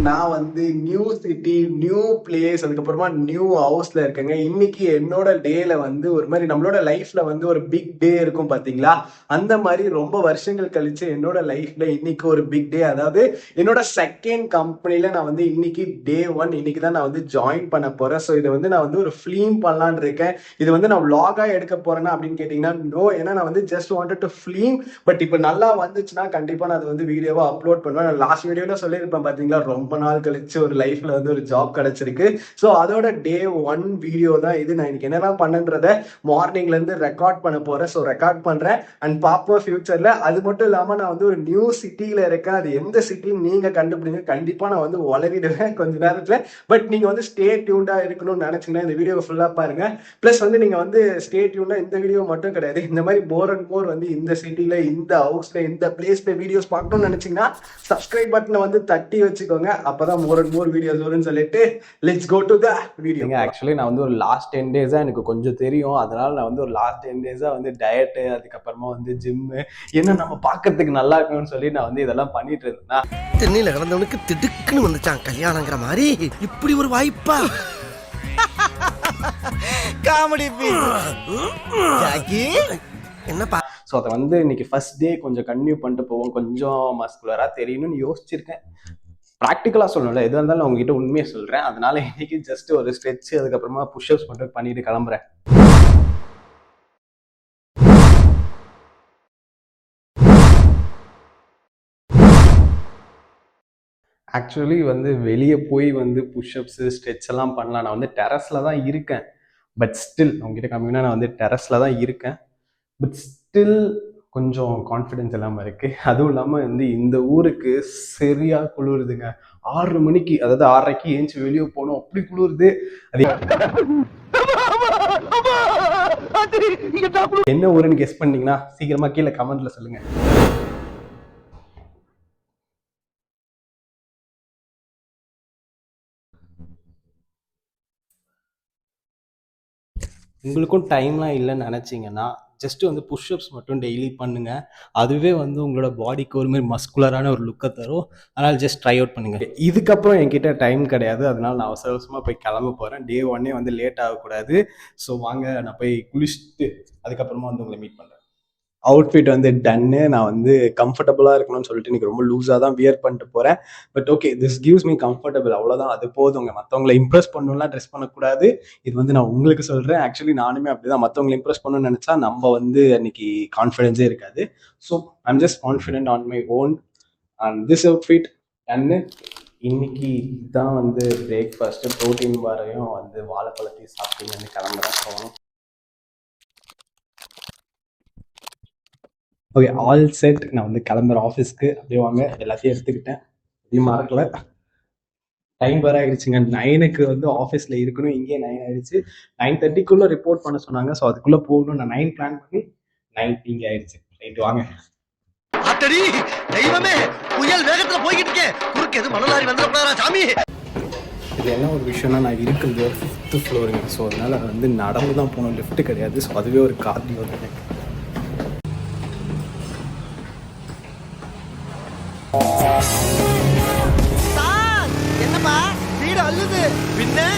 நான் வந்து new city, new place, அதுக்கப்புறமா நியூ ஹவுஸ்ல இருக்கேங்க. இன்னைக்கு என்னோட டேல வந்து ஒரு மாதிரி நம்மளோட லைஃப்ல வந்து ஒரு பிக் டே இருக்கும் பாத்தீங்களா, அந்த மாதிரி ரொம்ப வருஷங்கள் கழிச்சு என்னோட லைஃப்ல இன்னைக்கு ஒரு பிக் டே. அதாவது என்னோட செகண்ட் கம்பெனில நான் வந்து இன்னைக்கு டே 1 இன்னைக்கு தான் நான் வந்து ஜாயின் பண்ண போறேன். ஸோ இதை வந்து நான் வந்து ஒரு ஃபிலிம் பண்ணலான்னு இருக்கேன். இது வந்து நான் vlog-ஆ எடுக்க போறேன்னா அப்படின்னு கேட்டீங்கன்னா நோ. ஏன்னா நான் வந்து just wanted to film. But இப்போ நல்லா வந்துச்சுன்னா கண்டிப்பா நான் அது வந்து வீடியோவா அப்லோட் பண்ணுவேன். லாஸ்ட் வீடியோல சொல்லியிருப்பேன் பாத்தீங்களா, ரொம்ப நாள் கழிச்சு ஒரு லைஃப்ல வந்து ஒரு ஜாப் கிடைச்சிருக்கு. ஸோ அதோட டே 1 வீடியோ தான் இது. நான் இன்னைக்கு என்னெல்லாம் பண்ணன்றத மார்னிங்ல இருந்து ரெக்கார்ட் பண்ண போறேன். ஸோ ரெக்கார்ட் பண்றேன் அண்ட் பார்ப்போம் ஃபியூச்சர்ல. அது மட்டும் இல்லாம நான் வந்து ஒரு நியூ சிட்டியில இருக்கேன். அது எந்த சிட்டின்னு நீங்க கண்டுபிடிங்க. கண்டிப்பா நான் வந்து வளரிடுவேன் கொஞ்ச நேரத்துல. பட் நீங்க வந்து ஸ்டே டியூன்டா இருக்கணும்னு நினைச்சீங்கன்னா இந்த வீடியோ ஃபுல்லா பாருங்க. பிளஸ் வந்து நீங்க வந்து ஸ்டே டியூன்டா இந்த வீடியோ மட்டும் கிடையாது, இந்த மாதிரி மோர் அண்ட் மோர் வந்து இந்த சிட்டில, இந்த ஹவுஸ்ல, இந்த பிளேஸ்ல வீடியோஸ் பார்க்கணும்னு நினைச்சீங்கன்னா சப்ஸ்கிரைப் பட்டனை வந்து தட்டி வச்சுக்கோங்க. அப்பதான் மோர் அண்ட் மோர் வீடியோஸ் வரும்னு சொல்லிட்டு let's go to the video. Actually நான் வந்து ஒரு லாஸ்ட் 10 டேஸா எனக்கு கொஞ்சம் தெரியும். அதனால நான் வந்து ஒரு லாஸ்ட் 10 டேஸா வந்து டயட்டு, அதுக்கப்புறமா வந்து ஜிம்மு, என்ன நம்ம பார்க்கறதுக்கு நல்லா இருக்கணும்னு சொல்லி நான் வந்து இதெல்லாம் பண்ணிட்டு இருந்தேன். தென்னையில கிடந்தவனுக்கு திடுக்குன்னு வந்துச்சான் கல்யாணங்கிற மாதிரி. இப்படி ஒரு வாய்ப்பா? காமெடி என்னப்பா? ஸோ அதை வந்து இன்னைக்கு ஃபர்ஸ்ட் டே கொஞ்சம் கன்டினியூ பண்ணிட்டு போவோம், கொஞ்சம் மஸ்குலராக தெரியணும்னு யோசிச்சிருக்கேன். ப்ராக்டிக்கலாக சொல்லணும்ல, எதுவாக இருந்தாலும் நான் உங்ககிட்ட உண்மையை சொல்கிறேன். அதனால இன்னைக்கு ஜஸ்ட் ஒரு ஸ்ட்ரெச், அதுக்கப்புறமா புஷ்அப்ஸ் மட்டும் பண்ணிட்டு கிளம்புறேன். ஆக்சுவலி வந்து வெளியே போய் வந்து புஷ்அப்ஸு, ஸ்ட்ரெச் எல்லாம் பண்ணலாம். நான் வந்து டெரஸில் தான் இருக்கேன். பட் ஸ்டில் உங்ககிட்ட காமிங்கன்னா நான் வந்து டெரஸில் தான் இருக்கேன். பட் ஸ்டில் கொஞ்சம் கான்ஃபிடென்ஸ் இல்லாமல் இருக்குது. அதுவும் இல்லாமல் வந்து இந்த ஊருக்கு சரியாக குளிருதுங்க. 6 மணிக்கு, அதாவது 6:30க்கு ஏஞ்சி வெளியே போனோம், அப்படி குளிருது. அது என்ன ஊருன்னு கெஸ் பண்ணீங்கன்னா சீக்கிரமாக கீழே கமெண்ட்ல சொல்லுங்க. உங்களுக்கும் டைம்லாம் இல்லைன்னு நினச்சிங்கன்னா ஜஸ்ட் வந்து புஷ்அப்ஸ் மட்டும் டெய்லி பண்ணுங்க. அதுவே வந்து உங்களோட பாடிக்கு ஒரு மாதிரி மஸ்குலரான ஒரு லுக்கை தரும். அதனால் ஜஸ்ட் ட்ரை அவுட் பண்ணுங்க. இதுக்கப்புறம் என்கிட்ட டைம் கிடையாது, அதனால நான் அவசர அவசரமாக போய் கிளம்ப போகிறேன். டே 1 வந்து லேட் ஆகக்கூடாது. ஸோ வாங்க, நான் போய் குளிச்சுட்டு அதுக்கப்புறமா வந்து உங்களை மீட் பண்ணுறேன். அவுட்ஃபிட் வந்து டன்னு. நான் வந்து கம்ஃபர்டபுளாக இருக்கணும்னு சொல்லிட்டு இன்னைக்கு ரொம்ப லூஸாக தான் வியர் பண்ணிட்டு போகிறேன். But okay, this gives me comfortable, அவ்வளோதான். அது போதுங்க. மற்றவங்களை இம்ப்ரெஸ் பண்ணணும்லாம் ட்ரெஸ் பண்ணக்கூடாது. இது வந்து நான் உங்களுக்கு சொல்கிறேன். ஆக்சுவலி நானுமே அப்படிதான். மற்றவங்களை இம்ப்ரெஸ் பண்ணணும்னு நினச்சா நம்ம வந்து அன்னைக்கு கான்ஃபிடென்ஸே இருக்காது. So I'm just confident on my own and this outfit டன்னு. இன்னைக்கு தான் வந்து பிரேக்ஃபாஸ்ட்டு, ப்ரோட்டீன் பாரையும் வந்து வாழைப்பழத்தையும் சாப்பிட்டீங்கன்னு கிளம்புறேன். Okay, all set. நான் வந்து கிளம்புற ஆஃபீஸ்க்கு. அப்படியே வாங்க, எல்லாத்தையும் எடுத்துக்கிட்டேன், எதையும் மறக்கல. டைம் வேற ஆயிடுச்சுங்க. 9க்கு வந்து ஆஃபீஸில் இருக்கணும். இங்கே 9 ஆயிடுச்சு. 9:30க்குள்ளே ரிப்போர்ட் பண்ண சொன்னாங்க. ஸோ அதுக்குள்ளே போகணும். நான் 9 பிளான் பண்ணி 9 இங்கே ஆயிடுச்சு. ரைட்டு, வாங்க. தெய்வமே, புயல் வேகத்துல போய்கிட்டு இருக்கேன். குறுக்கு எது மணலாரி வந்துடக்கூடாதா சாமி? இது என்ன ஒரு விஷயம்னா, நான் இருக்கிறது ஒரு 5th ஃப்ளோருங்க. ஸோ அதனால் வந்து நடந்து தான் போகணும், லிஃப்ட் கிடையாது. ஸோ அதுவே ஒரு கார்டியோ தான் எனக்கு. என்னப்பா வீடு அள்ளுது பின்ன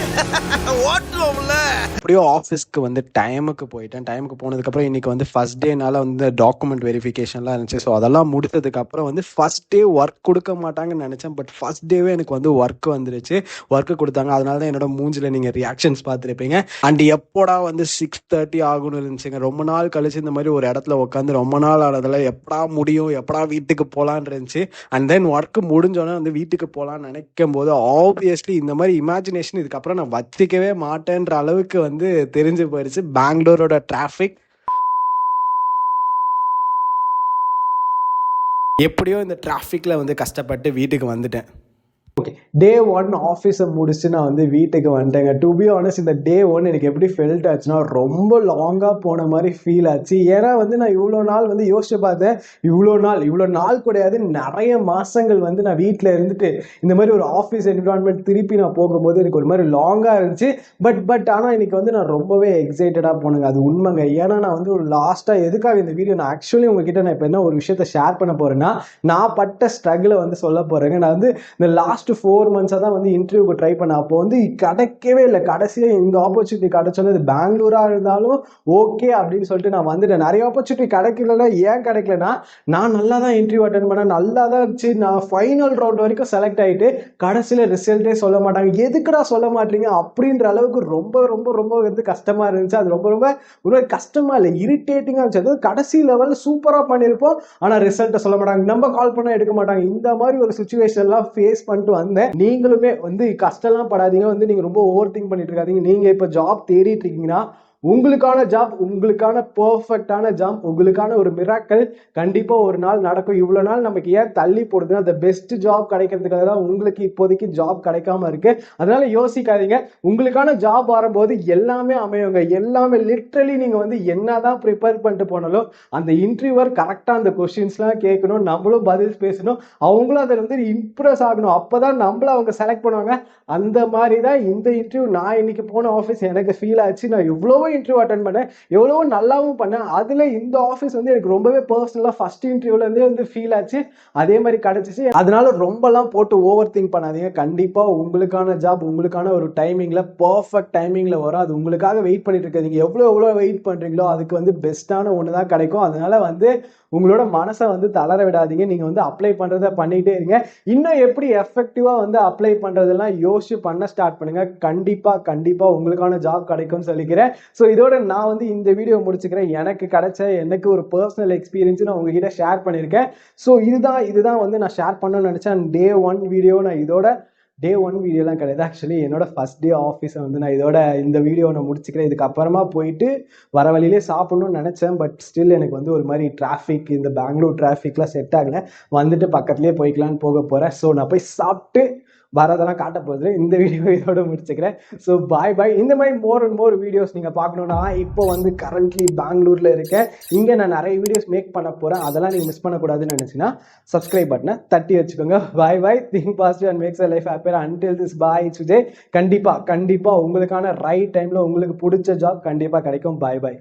ஓட்டுவோம்ல. அப்படியோ ஆஃபீஸ்க்கு வந்து டைமுக்கு போயிட்டேன். டைமுக்கு போனதுக்கப்புறம் இன்னைக்கு வந்து ஃபர்ஸ்ட் டேனால வந்து டாக்குமெண்ட் வெரிஃபிகேஷன்லாம் இருந்துச்சு. ஸோ அதெல்லாம் முடித்ததுக்கப்புறம் வந்து ஃபர்ஸ்ட் டே ஒர்க் கொடுக்க மாட்டாங்கன்னு நினச்சேன். பட் ஃபர்ஸ்ட் டேவே எனக்கு வந்து ஒர்க் வந்துருச்சு. ஒர்க்கு கொடுத்தாங்க. அதனால தான் என்னோட மூஞ்சில் நீங்கள் ரியாக்ஷன்ஸ் பார்த்துருப்பீங்க. அண்ட் எப்போடா வந்து 6:30 ஆகணும்னு இருந்துச்சுங்க. ரொம்ப நாள் கழிச்சு இந்த மாதிரி ஒரு இடத்துல உட்காந்து ரொம்ப நாள் ஆனதில் எப்படா முடியும், எப்படா வீட்டுக்கு போகலான்னு இருந்துச்சு. அண்ட் தென் ஒர்க்கு முடிஞ்சோன்னே வந்து வீட்டுக்கு போகலான்னு நினைக்கும் போது ஆப்வியஸ்லி இந்த மாதிரி இமேஜினேஷன் இதுக்கப்புறம் நான் வச்சுக்கவே மாட்டேன்ற அளவுக்கு வந்து தெரிஞ்சு போயிடுச்சு. பெங்களூரோட டிராஃபிக். எப்படியோ இந்த டிராஃபிக்ல வந்து கஷ்டப்பட்டு வீட்டுக்கு வந்துட்டேன். ஓகே, டே 1 ஆஃபீஸை முடிச்சு நான் வந்து வீட்டுக்கு வந்துட்டேங்க. டு பி ஆனஸ்ட் இந்த டே 1 எனக்கு எப்படி ஃபெல்ட் ஆச்சுன்னா ரொம்ப லாங்காக போன மாதிரி ஃபீல் ஆச்சு. ஏன்னா வந்து நான் இவ்வளோ நாள் வந்து யோசிச்சு பார்த்தேன், இவ்வளோ நாள் கிடையாது, நிறைய மாதங்கள் வந்து நான் வீட்டில் இருந்துட்டு இந்த மாதிரி ஒரு ஆஃபீஸ் என்விரான்மெண்ட் திருப்பி நான் போகும்போது எனக்கு ஒரு மாதிரி லாங்காக இருந்துச்சு. பட் ஆனால் இன்னைக்கு வந்து நான் ரொம்பவே எக்ஸைட்டடாக போனேங்க. அது உண்மைங்க. ஏன்னா நான் வந்து ஒரு லாஸ்ட்டாக எதுக்காக இந்த வீடியோ நான் ஆக்சுவலி உங்ககிட்ட நான் இப்போ என்ன ஒரு விஷயத்த ஷேர் பண்ண போறேன்னா, நான் பட்ட ஸ்ட்ரகிளை வந்து சொல்ல போறேங்க. நான் வந்து இந்த லாஸ்ட் 4 months தான் வந்து இன்டர்வியூக்கு ட்ரை பண்ண. அப்போ வந்து கிடைக்கவே இல்லை. கடைசியாக இந்த ஆப்பர்ச்சுனிட்டி கிடைச்சோன்னு இது பெங்களூரா இருந்தாலும் ஓகே அப்படின்னு சொல்லிட்டு நான் வந்துட்டேன். நிறைய ஆப்பர்ச்சுனிட்டி கிடைக்கலன்னா ஏன் கிடைக்கலன்னா, நான் நல்லா தான் இன்டர்வியூ அட்டன் பண்ணேன், நல்லா தான் இருந்துச்சு. நான் ஃபைனல் ரவுண்ட் வரைக்கும் செலக்ட் ஆகிட்டு கடைசியில் ரிசல்ட்டே சொல்ல மாட்டாங்க. எதுக்குடா சொல்ல மாட்டீங்க அப்படின்ற அளவுக்கு ரொம்ப ரொம்ப ரொம்ப வந்து கஷ்டமா இருந்துச்சு. அது ரொம்ப ரொம்ப ஒரு கஷ்டமா இல்லை, இரிட்டேட்டிங்காக இருந்துச்சு. அது கடைசி லெவலில் சூப்பராக பண்ணியிருப்போம், ஆனால் ரிசல்ட்டை சொல்ல மாட்டாங்க, நம்ம கால் பண்ணால் எடுக்க மாட்டாங்க. இந்த மாதிரி ஒரு சுச்சுவேஷன்லாம் ஃபேஸ் பண்ணிட்டு வந்தேன். நீங்களுமே வந்து கஷ்டம்லாம் படாதீங்க. வந்து நீங்க ரொம்ப ஓவர் திங்க் பண்ணிட்டு இருக்காதீங்க. நீங்க இப்ப ஜாப் தேடிட்டு இருக்கீங்கன்னா உங்களுக்கான ஜாப், உங்களுக்கான பெர்ஃபெக்டான ஜாப், உங்களுக்கான ஒரு மிராக்கல் கண்டிப்பா ஒரு நாள் நடக்கும். இவ்வளவு நாள் நமக்கு ஏன் தள்ளி போடுதுன்னா அந்த பெஸ்ட் ஜாப் கிடைக்கிறதுக்காக தான் உங்களுக்கு இப்போதைக்கு ஜாப் கிடைக்காம இருக்கு. அதனால யோசிக்காதீங்க. உங்களுக்கான ஜாப் வரும்போது எல்லாமே அமையுங்க. எல்லாமே லிட்ரலி நீங்க வந்து என்னதான் ப்ரிப்பேர் பண்ணிட்டு போனாலும் அந்த இன்டர்வியூவர் கரெக்டா அந்த கொஸ்டின்ஸ்லாம் கேட்கணும், நம்மளும் பதில் பேசணும், அவங்களும் அதில் வந்து இம்ப்ரெஸ் ஆகணும். அப்பதான் நம்மள அவங்க செலக்ட் பண்ணுவாங்க. அந்த மாதிரி தான் இந்த இன்டர்வியூ. நான் இன்னைக்கு போன ஆஃபீஸ் எனக்கு ஃபீல் ஆச்சு. நான் இவ்வளவோ இன்டர்வியூ அட்டன் பண்ணேன், எவ்வளவோ நல்லாவும் பண்ணேன். அதுல இந்த ஆஃபீஸ் வந்து எனக்கு ரொம்பவே பர்சனலா ஃபர்ஸ்ட் இன்டர்வியூல இருந்தே வந்து ஃபீல் ஆச்சு. அதே மாதிரி கிடைச்சிச்சு. அதனால ரொம்பலாம் போட்டு ஓவர் திங்க் பண்ணாதீங்க. கண்டிப்பா உங்களுக்கான ஜாப் உங்களுக்கான ஒரு டைமிங்ல பர்ஃபெக்ட் டைமிங்ல வரும். அது உங்களுக்காக வெயிட் பண்ணிட்டு இருக்காதீங்க. எவ்வளவு வெயிட் பண்றீங்களோ அதுக்கு வந்து பெஸ்டான ஒன்று தான் கிடைக்கும். அதனால வந்து உங்களோட மனசை வந்து தளர விடாதீங்க. நீங்க வந்து அப்ளை பண்றதை பண்ணிட்டே இருங்க. இன்னும் எப்படி எஃபெக்டிவா வந்து அப்ளை பண்றதெல்லாம் யோசிச்சு பண்ண ஸ்டார்ட் பண்ணுங்க. கண்டிப்பா உங்களுக்கான ஜாப் கிடைக்கும்னு சொல்லிக்கிறேன். ஸோ இதோட நான் வந்து இந்த வீடியோ முடிச்சுக்கிறேன். எனக்கு ஒரு பர்சனல் எக்ஸ்பீரியன்ஸ் நான் உங்ககிட்ட ஷேர் பண்ணியிருக்கேன். ஸோ இதுதான் வந்து நான் ஷேர் பண்ணணும்னு நினைச்சேன். டே 1 வீடியோ நான் இதோட டே 1 வீடியோலாம் கிடையாது. ஆக்சுவலி என்னோட ஃபர்ஸ்ட் டே ஆஃபீஸை வந்து நான் இதோட இந்த வீடியோ நான் முடிச்சுக்கிறேன். இதுக்கப்புறமா போயிட்டு வர வழியிலே சாப்பிடணும்னு நினச்சேன். பட் ஸ்டில் எனக்கு வந்து ஒரு மாதிரி டிராஃபிக், இந்த பெங்களூர் டிராஃபிக்லாம் செட் ஆகலை. வந்துட்டு பக்கத்துலேயே போய்க்கலான்னு போக போகிறேன். ஸோ நான் போய் சாப்பிட்டு வரதெல்லாம் காட்ட போகுது. இந்த வீடியோ இதோட முடிச்சுக்கிறேன். So bye. இந்த மாதிரி மோர் அண்ட் மோர் வீடியோஸ் நீங்கள் பார்க்கணுன்னா இப்போ வந்து கரண்ட்லி பெங்களூரில் இருக்கேன். இங்கே நான் நிறைய வீடியோஸ் மேக் பண்ண போகிறேன். அதெல்லாம் நீங்கள் மிஸ் பண்ணக்கூடாதுன்னு நினச்சின்னா சப்ஸ்கிரைப் பட்டனை தட்டி வச்சுக்கோங்க. Bye. Think positive and makes life happier. Until this bye Suje. கண்டிப்பாக உங்களுக்கான ரைட் டைமில் உங்களுக்கு பிடிச்ச ஜாப் கண்டிப்பாக கிடைக்கும். பாய்.